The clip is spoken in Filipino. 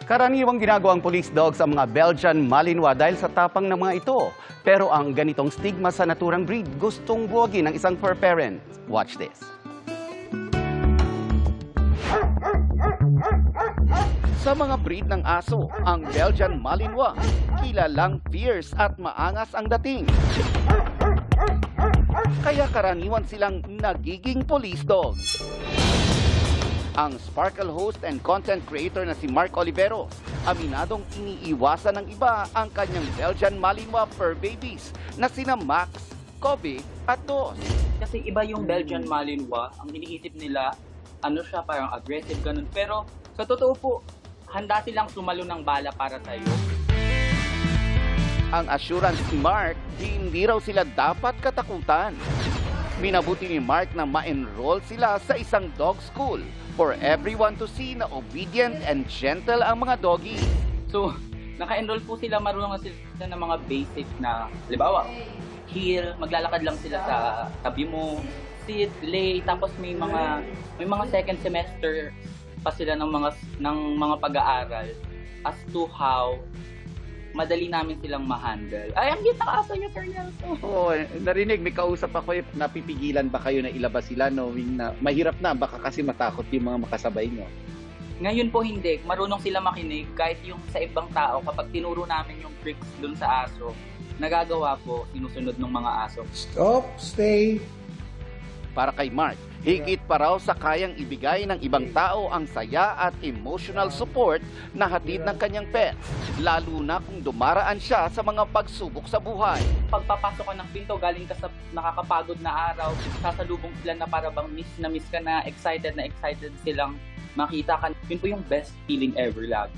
Karaniwang ginagawa ang police dog sa mga Belgian Malinois dahil sa tapang ng mga ito. Pero ang ganitong stigma sa naturang breed gustong buwagin ng isang fur parent. Watch this. Sa mga breed ng aso, ang Belgian Malinois, kilalang fierce at maangas ang dating. Kaya karaniwan silang nagiging police dogs. Ang Sparkle host and content creator na si Mark Oliveros, aminadong iniiwasan ng iba ang kanyang Belgian Malinois fur babies na sina Max, Kobe at Dos. Kasi iba yung Belgian Malinois, ang iniisip nila, ano siya, parang aggressive, ganun. Pero sa totoo po, handa silang sumalo ng bala para sa'yo. Ang assurance ni Mark, hindi raw sila dapat katakutan. Minabuti ni Mark na ma-enroll sila sa isang dog school for everyone to see na obedient and gentle ang mga doggy. So, naka-enroll po sila, marunong sila ng mga basic na, halimbawa, heel, maglalakad lang sila sa tabi mo, sit, lay, tapos may mga second semester pa sila ng mga pag-aaral as to how madali namin silang ma-handle. Ay, ang gita ka niyo, Fernando. Oo, narinig, may kausap ako, napipigilan ba kayo na ilabas sila knowing na mahirap na, baka kasi matakot yung mga makasabay nyo? Ngayon po hindi, marunong sila makinig kahit yung sa ibang tao, kapag tinuro namin yung tricks dun sa aso, nagagawa po, sinusunod ng mga aso. Stop, stay. Para kay Mark, higit pa raw sa kayang ibigay ng ibang tao ang saya at emotional support na hatid ng kanyang pets, lalo na kung dumaraan siya sa mga pagsubok sa buhay. Pagpapasok ka ng pinto, galing ka sa nakakapagod na araw, sasalubong sila na para bang miss na excited silang makita ka. Yun po yung best feeling ever lagi.